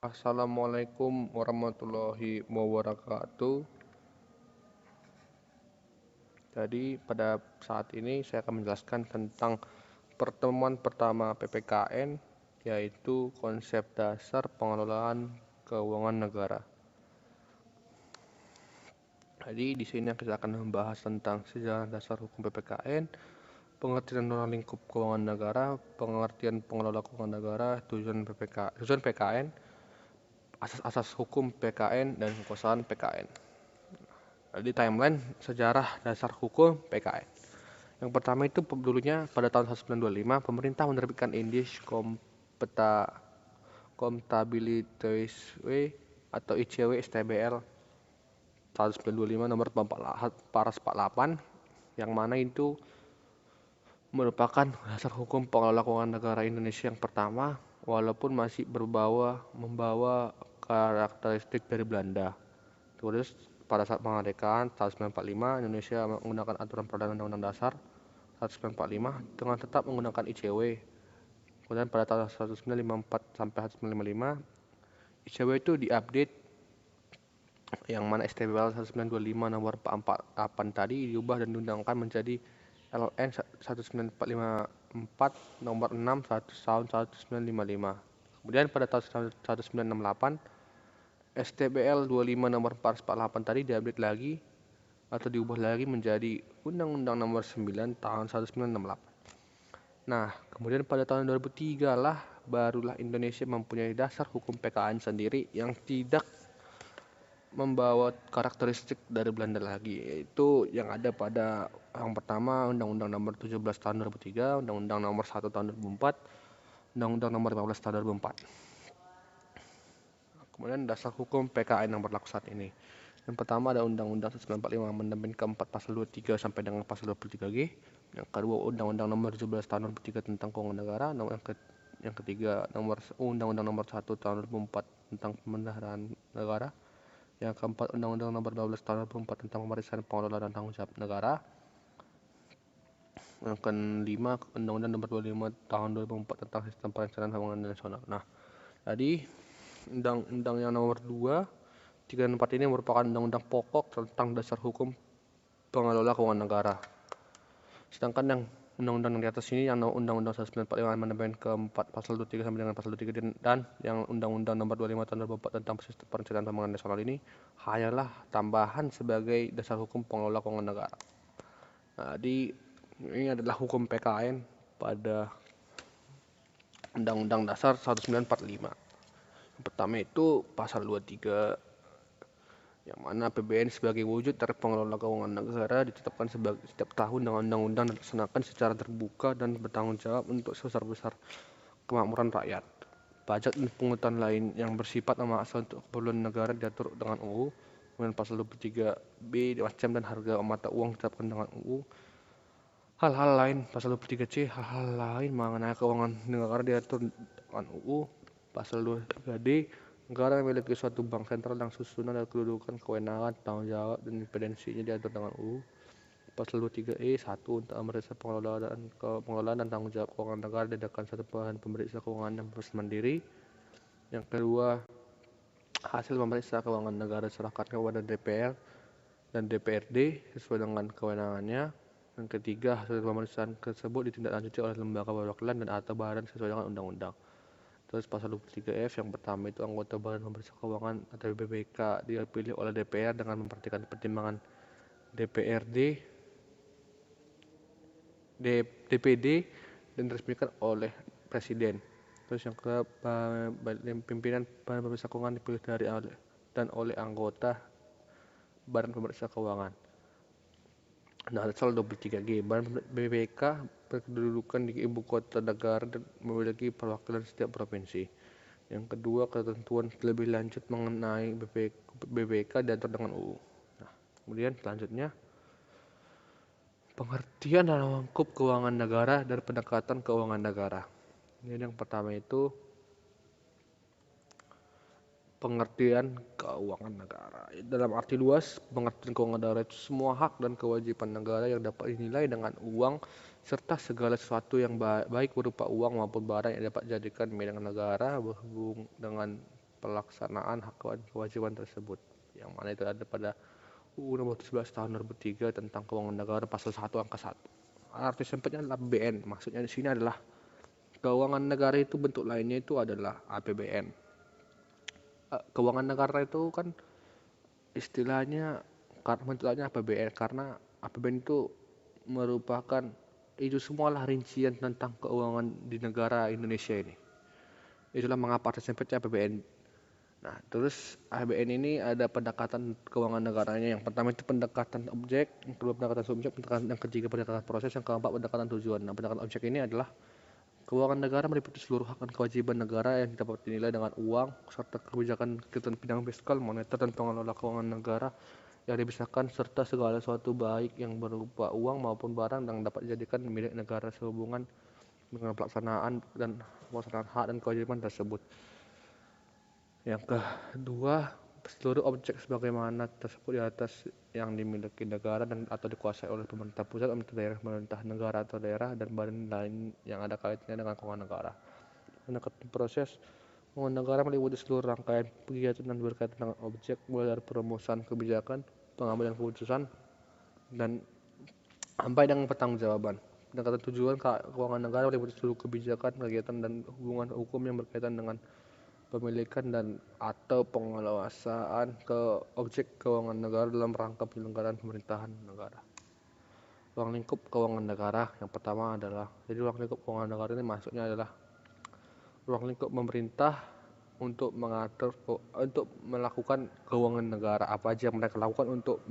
Assalamualaikum warahmatullahi wabarakatuh. Jadi pada saat ini saya akan menjelaskan tentang pertemuan pertama PPKN, yaitu konsep dasar pengelolaan keuangan negara. Jadi di sini kita akan membahas tentang sejarah dasar hukum PPKN, pengertian ruang lingkup keuangan negara, pengertian pengelola keuangan negara, tujuan PKN, asas-asas hukum PKN dan kekuasaan PKN. Di timeline sejarah dasar hukum PKN. Yang pertama itu dulunya pada tahun 1925 pemerintah menerbitkan Indies Comptabilitatis atau ICW STBL tahun 1925 nomor 448 yang mana itu merupakan dasar hukum pengelola keuangan negara Indonesia yang pertama walaupun masih membawa karakteristik dari Belanda. Terus pada saat pengerdekaan tahun 1945 Indonesia menggunakan aturan perdana Undang-Undang Dasar 1945 dengan tetap menggunakan ICW. Kemudian pada tahun 1954 sampai 1955 ICW itu diupdate yang mana STBL 1925 nomor 448 tadi diubah dan diundangkan menjadi LN 1945 nomor 6 tahun 1955. Kemudian pada tahun 1968 STBL 25 nomor 448 tadi diupdate lagi atau diubah lagi menjadi Undang-Undang Nomor 9 tahun 1968. Nah, kemudian pada tahun 2003 lah barulah Indonesia mempunyai dasar hukum PKN sendiri yang tidak membawa karakteristik dari Belanda lagi, yaitu yang ada pada yang pertama Undang-Undang Nomor 17 tahun 2003, Undang-Undang Nomor 1 tahun 2004, Undang-Undang Nomor 15 tahun 2004. Kemudian dasar hukum PKN yang berlaku saat ini. Yang pertama ada Undang-Undang 1945 Amandemen keempat pasal 23 sampai dengan pasal 23G. Yang kedua Undang-Undang Nomor 17 tahun 2003 tentang keuangan negara. Yang ketiga Undang-Undang Nomor 1 tahun 2004 tentang pemeliharaan negara. Yang keempat Undang-Undang Nomor 12 tahun 2004 tentang pemeriksaan pengelolaan dan tanggung jawab negara. Yang kelima Undang-Undang Nomor 25 tahun 2004 tentang sistem perencanaan pembangunan nasional. Nah, jadi Undang-Undang yang nomor 2, 3, dan 4 ini merupakan undang-undang pokok tentang dasar hukum pengelola keuangan negara. Sedangkan yang undang-undang yang di atas ini yang Undang-Undang 1945 Amandemen keempat pasal 23 sampai dengan pasal 23 dan yang Undang-Undang Nomor 25 tahun 2004 tentang sistem perencanaan pembangunan nasional ini hanyalah tambahan sebagai dasar hukum pengelola keuangan negara. Nah, ini adalah hukum PKN pada Undang-Undang Dasar 1945. Yang pertama itu pasal 23 yang mana APBN sebagai wujud dari pengelola keuangan negara ditetapkan setiap tahun dengan undang-undang dan dilaksanakan secara terbuka dan bertanggung jawab untuk sebesar-besar kemakmuran rakyat. Pajak dan pungutan lain yang bersifat memaksa untuk keperluan negara diatur dengan UU. Kemudian pasal 23B macam dan harga mata uang ditetapkan dengan UU. Hal-hal lain pasal 23C hal-hal lain mengenai keuangan negara diatur dengan UU. Pasal 23D negara memiliki suatu bank sentral yang susunan dan kedudukan kewenangan, tanggung jawab, dan independensinya diatur dengan UU. Pasal 23E 1 untuk memeriksa pengelolaan dan tanggung jawab keuangan negara diadakan satu badan pemeriksa keuangan yang mandiri. Yang kedua, hasil pemeriksa keuangan negara diserahkan kepada DPR dan DPRD sesuai dengan kewenangannya. Yang ketiga, hasil pemeriksaan tersebut ditindaklanjuti oleh lembaga perwakilan dan atau badan sesuai dengan undang-undang. Terus pasal 23F yang pertama itu anggota Badan Pemeriksa Keuangan atau BPK dipilih oleh DPR dengan memperhatikan pertimbangan DPRD, DPD dan diresmikan oleh Presiden. Terus yang kedua, pimpinan Badan Pemeriksa Keuangan dipilih dari dan oleh anggota Badan Pemeriksa Keuangan. Nah, pasal 23G, Badan BPK berkedudukan di ibu kota negara dan memiliki perwakilan setiap provinsi. Yang kedua, ketentuan lebih lanjut mengenai BPK diatur dengan UU. Nah, kemudian selanjutnya, pengertian dan lingkup keuangan negara dan pendekatan keuangan negara. Ini yang pertama itu pengertian keuangan negara. Dalam arti luas, pengertian keuangan negara itu semua hak dan kewajiban negara yang dapat dinilai dengan uang serta segala sesuatu yang baik berupa uang maupun barang yang dapat dijadikan milik negara berhubung dengan pelaksanaan hak dan kewajiban tersebut. Yang mana itu ada pada UU Nomor 17 Tahun 2003 tentang Keuangan Negara Pasal 1 Angka 1. Arti sempatnya adalah APBN. Maksudnya di sini adalah keuangan negara itu bentuk lainnya itu adalah APBN. Keuangan negara itu kan istilahnya bentuk lainnya APBN karena APBN itu merupakan itu semualah rincian tentang keuangan di negara Indonesia ini. Itulah mengapa arti sempatnya APBN. Nah, terus APBN ini ada pendekatan keuangan negaranya. Yang pertama itu pendekatan objek, yang kedua pendekatan subjek, yang ketiga pendekatan proses, yang keempat pendekatan tujuan. Nah, pendekatan objek ini adalah keuangan negara meliputi seluruh hak dan kewajiban negara yang dapat dinilai dengan uang, serta kebijakan ketentuan bidang fiskal, moneter, dan pengelola keuangan negara yang dipisahkan, serta segala sesuatu baik yang berupa uang maupun barang yang dapat dijadikan milik negara sehubungan dengan pelaksanaan hak dan kewajiban tersebut. Yang kedua, seluruh objek sebagaimana tersebut di atas yang dimiliki negara dan atau dikuasai oleh pemerintah pusat, pemerintah daerah, pemerintah negara atau daerah, dan badan lain yang ada kaitannya dengan keuangan negara. Pendekatan proses keuangan negara meliputi seluruh rangkaian kegiatan dan berkaitan dengan objek, mulai dari perumusan kebijakan, pengambilan keputusan, dan sampai dengan pertanggungjawaban. Pendekatan tujuan keuangan negara meliputi seluruh kebijakan, kegiatan, dan hubungan hukum yang berkaitan dengan pemilikan dan atau penguasaan ke objek keuangan negara dalam rangka penyelenggaraan pemerintahan negara. Ruang lingkup keuangan negara yang pertama adalah, jadi ruang lingkup keuangan negara ini maksudnya adalah ruang lingkup pemerintah untuk mengatur untuk melakukan keuangan negara, apa aja yang mereka lakukan untuk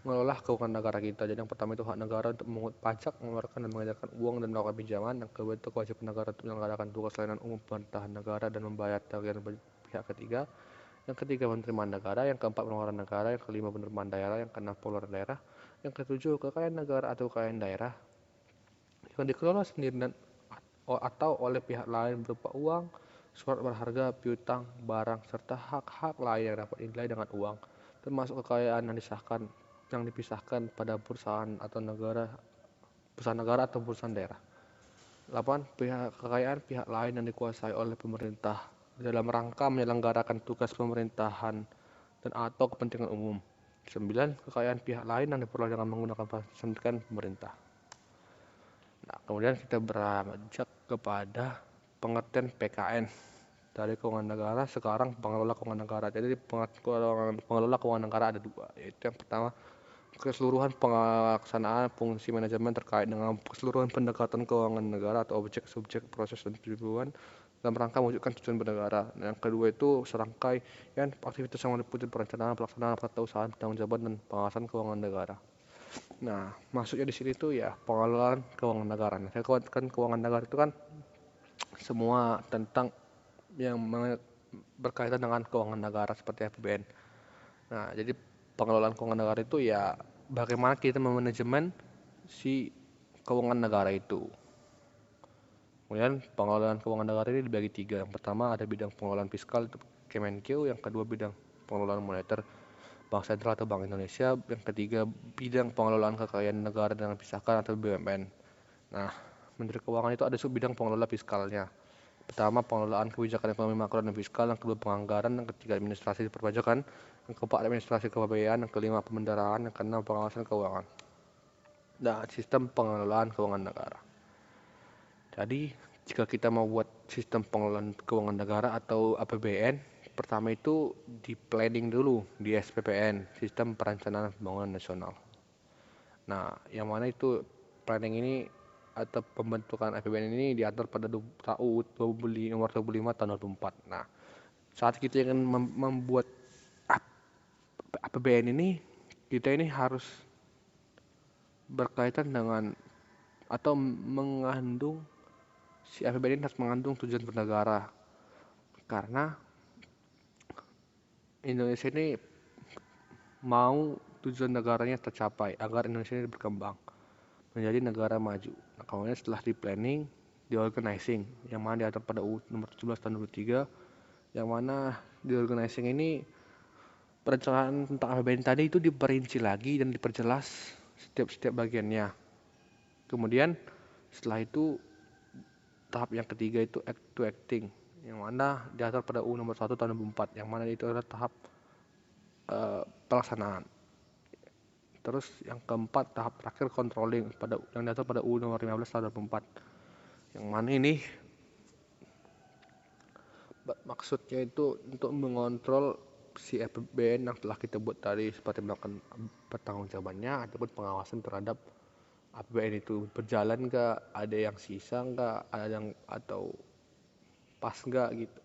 mengelola keuangan negara kita. Jadi yang pertama itu hak negara untuk memungut pajak, mengeluarkan dan mengedarkan uang dan melakukan pinjaman. Yang kedua itu kewajiban negara untuk menyelenggarakan tugas layanan umum pemerintahan negara dan membayar tagihan pihak ketiga. Yang ketiga penerimaan negara, yang keempat pengeluaran negara, yang kelima penerimaan daerah, yang keenam pengeluaran daerah, yang ketujuh kekayaan negara atau kekayaan daerah yang dikelola sendiri dan atau oleh pihak lain berupa uang, surat berharga, piutang, barang, serta hak-hak lain yang dapat dinilai dengan uang, termasuk kekayaan yang dipisahkan pada perusahaan negara atau perusahaan daerah. 8. Kekayaan pihak lain yang dikuasai oleh pemerintah dalam rangka menyelenggarakan tugas pemerintahan dan atau kepentingan umum. 9. Kekayaan pihak lain yang diperoleh dengan menggunakan fasilitas pemerintah. Nah, kemudian kita beranjak kepada pengertian PKN dari keuangan negara. Sekarang pengelola keuangan negara. Jadi pengelola keuangan negara ada dua, yaitu yang pertama keseluruhan pelaksanaan fungsi manajemen terkait dengan keseluruhan pendekatan keuangan negara atau objek, subjek, proses, dan tujuan dalam rangka mewujudkan tujuan bernegara. Yang kedua itu serangkai aktivitas yang meliputi perencanaan, pelaksanaan, pengusahaan, pertanggungjawaban, dan pengawasan keuangan negara. Nah, maksudnya di sini tuh ya pengelolaan keuangan negara. Nah, saya katakan keuangan negara itu kan semua tentang yang berkaitan dengan keuangan negara seperti APBN. Nah, jadi pengelolaan keuangan negara itu ya bagaimana kita memanajemen si keuangan negara itu. Kemudian pengelolaan keuangan negara ini dibagi tiga. Yang pertama ada bidang pengelolaan fiskal itu Kemenkeu, yang kedua bidang pengelolaan moneter Bank Sentral atau Bank Indonesia, yang ketiga bidang pengelolaan kekayaan negara dengan pisahkan atau BUMN. Nah, Menteri Keuangan itu ada sub bidang pengelola fiskalnya. Pertama pengelolaan kebijakan ekonomi makro dan fiskal, yang kedua penganggaran, yang ketiga administrasi perpajakan, yang keempat administrasi kepegawaian, yang kelima pembendaraan, yang keenam pengawasan keuangan. Nah, sistem pengelolaan keuangan negara. Jadi, jika kita mau buat sistem pengelolaan keuangan negara atau APBN, pertama itu di planning dulu di SPPN, Sistem Perencanaan Pembangunan Nasional. Nah, yang mana itu planning ini atau pembentukan APBN ini diatur pada UU Nomor 25 Tahun 2004. Nah, saat kita ingin membuat APBN ini, kita ini harus berkaitan dengan atau mengandung si APBN ini harus mengandung tujuan bernegara. Karena Indonesia ini mau tujuan negaranya tercapai agar Indonesia ini berkembang menjadi negara maju. Nah, kemudian setelah di planning, di organizing, yang mana diatur pada UU Nomor 17 Tahun 2003, yang mana di organizing ini perencanaan tentang APBN tadi itu diperinci lagi dan diperjelas setiap bagiannya. Kemudian setelah itu tahap yang ketiga itu act to acting, yang mana diatur pada UU nomor 1 tahun 2004, yang mana itu adalah tahap pelaksanaan. Terus yang keempat, tahap terakhir controlling yang diatur pada UU nomor 15 tahun 2004, yang mana ini maksudnya itu untuk mengontrol si APBN yang telah kita buat tadi, seperti melakukan pertanggungjawabannya ataupun pengawasan terhadap APBN itu berjalan nggak, ada yang sisa nggak, ada yang atau pas nggak gitu.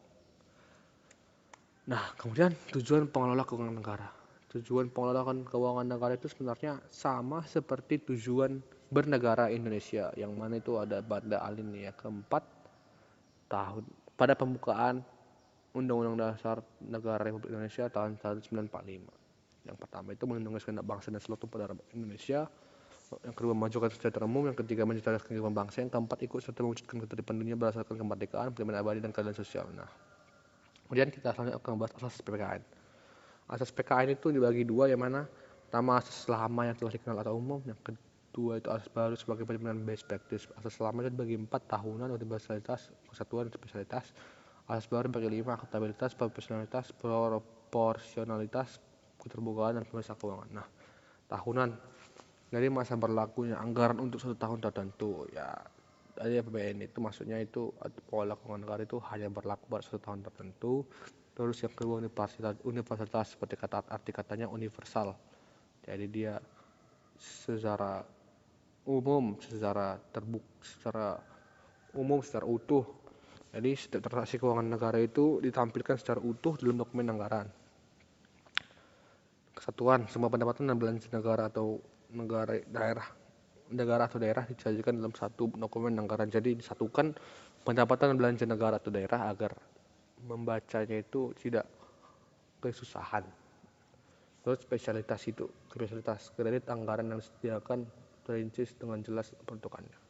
Nah, kemudian tujuan pengelola keuangan negara. Tujuan pengelolaan keuangan negara itu sebenarnya sama seperti tujuan bernegara Indonesia, yang mana itu ada pada alinea keempat tahun pada pembukaan Undang-Undang Dasar Negara Republik Indonesia tahun 1945. Yang pertama itu melindungi segenap bangsa dan seluruh pada Indonesia. Yang kedua, memajukan sejahtera umum. Yang ketiga, mencerdaskan kehidupan bangsa. Yang keempat, ikut serta mewujudkan ketertiban dunia berdasarkan kemerdekaan, penerimaan abadi, dan keadilan sosial. Nah, kemudian kita selanjutnya akan membahas asas PPKN. Asas PPKN itu dibagi dua, yang mana pertama asas lama yang telah dikenal atau umum. Yang kedua itu asas baru sebagai penjaminan best practice. Asas lama itu dibagi 4, tahunan, universalitas, kesatuan, dan spesialitas. Asas baru bagi 5, akuntabilitas, profesionalitas, proporsionalitas, keterbukaan, dan pemeriksaan keuangan. Nah, tahunan, jadi masa berlakunya anggaran untuk 1 tahun tertentu. Ya, dari APBN itu maksudnya itu pola keuangan negara itu hanya berlaku pada 1 tahun tertentu. Terus yang kedua, universalitas seperti kata arti katanya universal. Jadi dia secara umum, secara utuh. Jadi setiap transaksi keuangan negara itu ditampilkan secara utuh dalam dokumen anggaran. Kesatuan, semua pendapatan dan belanja negara atau daerah disajikan dalam satu dokumen anggaran. Jadi disatukan pendapatan dan belanja negara atau daerah agar membacanya itu tidak kesusahan. Terus spesialitas, kredit anggaran yang disediakan terinci dengan jelas peruntukannya.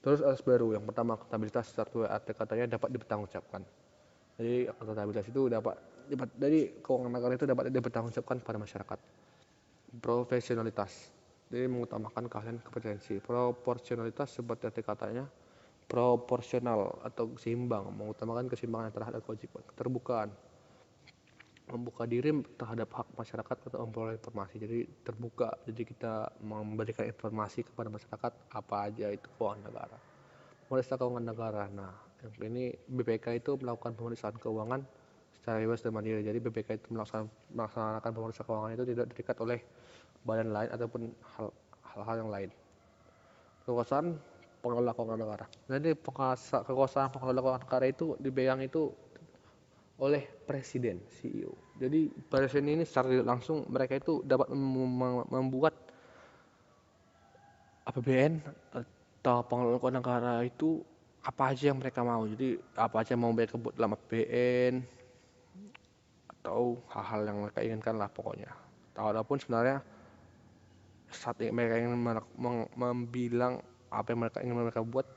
Terus asas baru, yang pertama akuntabilitas, satu arti katanya dapat dipertanggungjawabkan. Jadi akuntabilitas itu dari keuangan negara itu dapat dipertanggungjawabkan pada masyarakat. Profesionalitas, jadi mengutamakan keahlian kompetensi. Proporsionalitas seperti arti katanya proporsional atau seimbang, mengutamakan keseimbangan antara hak dan kewajiban. Keterbukaan, membuka diri terhadap hak masyarakat untuk memperoleh informasi. Jadi terbuka, jadi kita memberikan informasi kepada masyarakat apa aja itu keuangan negara. Pemeriksa keuangan negara. Nah, yang ini BPK itu melakukan pemeriksaan keuangan secara bebas dan mandiri. Jadi BPK itu melaksanakan pemeriksaan keuangan itu tidak terikat oleh badan lain ataupun hal-hal yang lain. Kekuasaan pengelola keuangan negara. Jadi kekuasaan pengelola keuangan negara itu dipegang itu oleh presiden, CEO. Jadi presiden ini secara tidak langsung mereka itu dapat membuat APBN atau pengelola keuangan negara itu apa aja yang mereka mau. Jadi apa aja yang mau mereka buat dalam APBN atau hal-hal yang mereka inginkan lah pokoknya. Walaupun sebenarnya saat mereka ingin membilang apa yang mereka buat,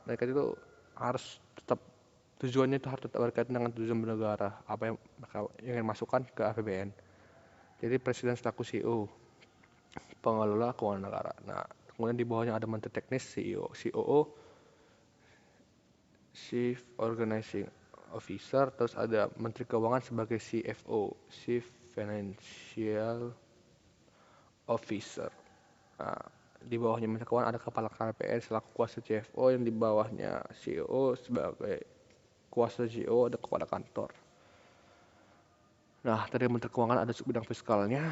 mereka itu harus tetap tujuannya itu harus tetap berkaitan dengan tujuan bernegara, apa yang mereka ingin masukkan ke APBN. Jadi presiden selaku CEO, pengelola keuangan negara. Nah, kemudian di bawahnya ada menteri teknis, CEO, COO, Chief Organizing Officer, terus ada menteri keuangan sebagai CFO, Chief Financial Officer. Nah, di bawahnya menteri keuangan ada kepala KPN selaku kuasa CFO, yang di bawahnya CEO sebagai kuasa CEO, ada kepala kantor. Nah, dari menteri keuangan ada bidang fiskalnya.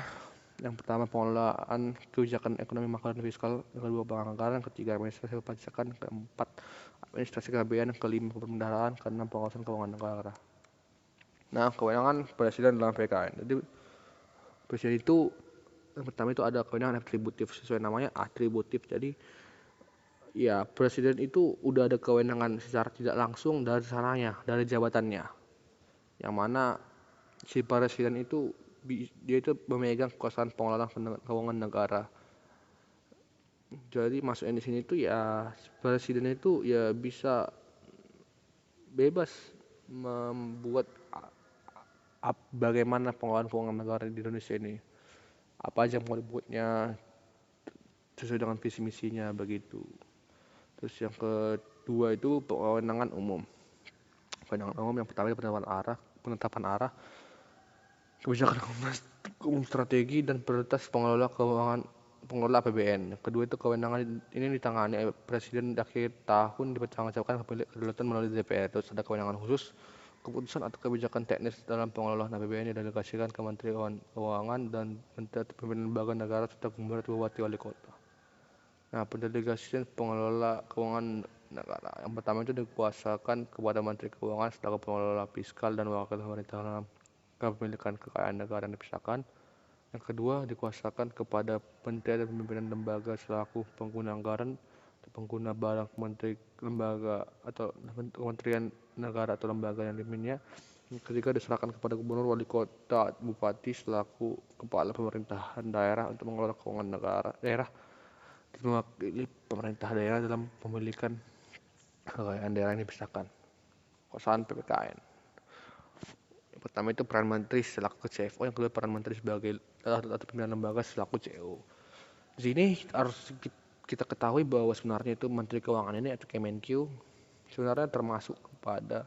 Yang pertama pengelolaan kebijakan ekonomi makro dan fiskal, yang kedua penganggaran, ketiga administrasi perpajakan, keempat administrasi kebijakan, kelima pembendaharaan, keenam pengawasan keuangan negara. Nah, kewenangan presiden dalam PKN. Jadi presiden itu yang pertama itu ada kewenangan atributif, sesuai namanya atributif. Jadi ya presiden itu udah ada kewenangan secara tidak langsung dari sananya, dari jabatannya, yang mana si presiden itu dia itu memegang kekuasaan pengelolaan keuangan negara. Jadi masuknya di sini tuh ya presiden itu ya bisa bebas membuat bagaimana pengelolaan keuangan negara di Indonesia ini. Apa aja yang mau dibuatnya sesuai dengan visi misinya begitu. Terus yang kedua itu kewenangan umum. Kewenangan umum yang pertama penetapan arah, kebijakan umum strategi dan prioritas pengelola APBN. Yang kedua itu kewenangan ini ditangani Presiden di akhir tahun dipertanggungjawabkan kedaulatan melalui DPR. Terus ada kewenangan khusus, keputusan atau kebijakan teknis dalam pengelolaan APBN didelegasikan ke Menteri Keuangan dan Menteri atau Pimpinan Lembaga Negara serta Gubernur atau Bupati Wali Kota. Nah, pendelegasian pengelola keuangan negara. Yang pertama itu dikuasakan kepada Menteri Keuangan selaku pengelola fiskal dan wakil pemerintah dalam kepemilikan kekayaan negara yang dipisahkan. Yang kedua, dikuasakan kepada Menteri dan pimpinan lembaga selaku pengguna anggaran, pengguna barang menteri lembaga atau kementerian negara atau lembaga yang dipimpinnya. Yang ketiga, diserahkan kepada gubernur, wali kota, bupati selaku kepala pemerintahan daerah untuk mengelola keuangan negara daerah dan mewakili pemerintah daerah dalam pemilikan kekayaan daerah yang dipisahkan. Kekuasaan PPKN. Yang pertama itu peran menteri selaku CFO, yang kedua peran menteri sebagai atau pimpinan lembaga selaku CEO. Di sini harus kita ketahui bahwa sebenarnya itu Menteri Keuangan ini atau Kemenkeu sebenarnya termasuk kepada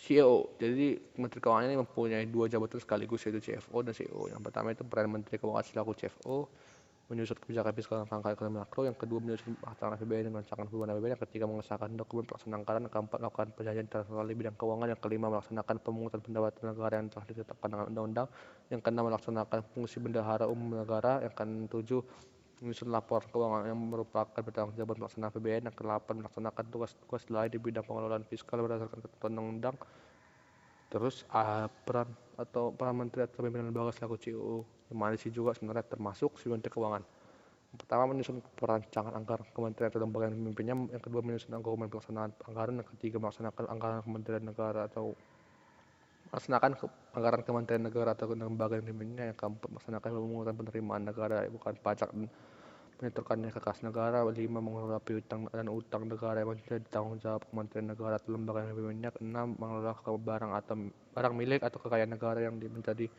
CEO. Jadi Menteri Keuangan ini mempunyai dua jabatan sekaligus, yaitu CFO dan CEO. Yang pertama itu peran Menteri Keuangan selaku CFO menyusun kebijakan fiskal dan angka ekonomi makro, yang kedua menyusun rancangan APBN dan rancangan perubahan APBN, yang ketiga mengesahkan dokumen pelaksanaan anggaran, yang keempat melakukan perjanjian internasional di bidang keuangan, yang kelima melaksanakan pemungutan pendapatan negara yang telah ditetapkan dengan undang-undang, yang keenam melaksanakan fungsi bendahara umum negara, yang ketujuh menyusun laporan keuangan yang merupakan bertanggung jawab pelaksanaan APBN, yang kedelapan melaksanakan tugas-tugas lain di bidang pengelolaan fiskal berdasarkan ketentuan undang-undang. Terus peran menteri atau pimpinan lembaga selaku CEO, yang mana sih juga sebenarnya termasuk si Menteri Keuangan. Yang pertama menyusun perancangan anggaran kementerian atau lembaga yang dipimpinnya, yang kedua menyusun dokumen pelaksanaan anggaran, yang ketiga melaksanakan anggaran kementerian negara atau melaksanakan anggaran kementerian negara atau lembaga yang dipimpinnya, yang keempat melaksanakan pemungutan penerimaan negara bukan pajak dan menyetorkannya ke kas negara, lima mengelola piutang dan utang negara yang menjadi tanggung jawab kementerian negara atau lembaga yang dipimpinnya, enam mengelola barang milik atau kekayaan negara yang menjadi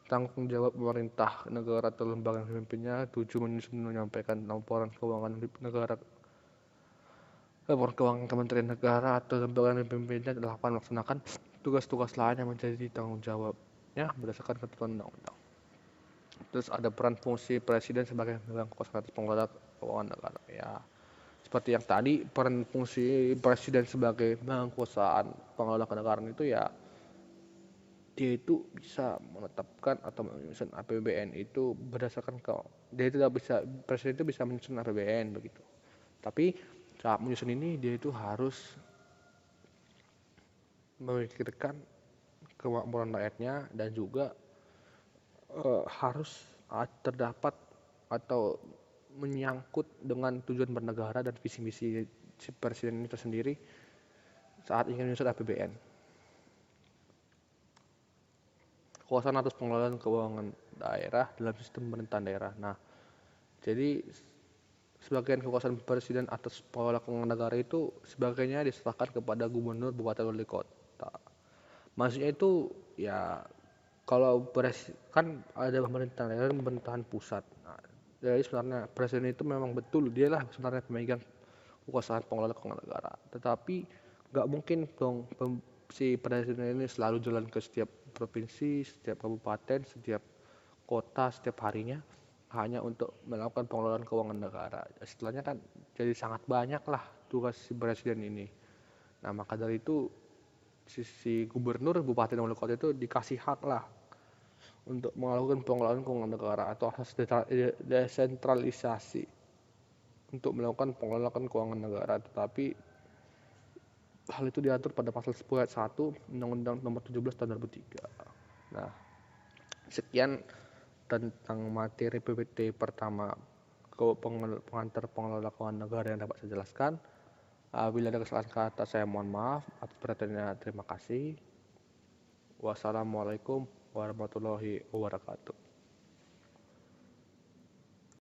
tanggung jawab pemerintah negara atau lembaga yang dipimpinnya, tujuh menyusun menyampaikan laporan keuangan kementerian negara atau lembaga yang dipimpinnya, delapan melaksanakan tugas-tugas lain yang menjadi tanggung jawabnya berdasarkan ketentuan undang-undang. Terus ada peran fungsi presiden sebagai pemegang kekuasaan atas pengelola keuangan negara. Ya, seperti yang tadi, peran fungsi presiden sebagai pemegang kekuasaan pengelola kenegaraan itu ya dia itu bisa menetapkan atau menyusun APBN itu berdasarkan presiden itu bisa menyusun APBN begitu. Tapi saat menyusun ini dia itu harus memikirkan kemampuan rakyatnya dan juga harus terdapat atau menyangkut dengan tujuan bernegara dan visi misi si presiden itu sendiri saat ingin menyusun APBN. Kekuasaan atas pengelolaan keuangan daerah dalam sistem pemerintahan daerah. Nah, jadi sebagian kekuasaan presiden atas pengelolaan keuangan negara itu sebagainya diserahkan kepada gubernur, bupati, wali kota. Maksudnya itu ya kalau kan ada pemerintahan daerah dan pemerintahan pusat. Nah, jadi sebenarnya presiden itu memang betul dialah sebenarnya pemegang kekuasaan pengelola keuangan negara. Tetapi nggak mungkin dong si presiden ini selalu jalan ke setiap provinsi, setiap kabupaten, setiap kota, setiap harinya hanya untuk melakukan pengelolaan keuangan negara. Setelahnya kan jadi sangat banyak lah tugas si presiden ini. Nah, maka dari itu si gubernur, bupati, dan wali kota itu dikasih hak lah untuk melakukan pengelolaan keuangan negara atau asas desentralisasi untuk melakukan pengelolaan keuangan negara. Tetapi hal itu diatur pada pasal 10 ayat 1 Undang-Undang Nomor 17 Tahun 2003. Nah, sekian tentang materi PPT pertama pengantar pengelola keuangan negara yang dapat saya jelaskan. Bila ada kesalahan kata saya mohon maaf. Atas perhatiannya terima kasih. Wassalamualaikum warahmatullahi wabarakatuh.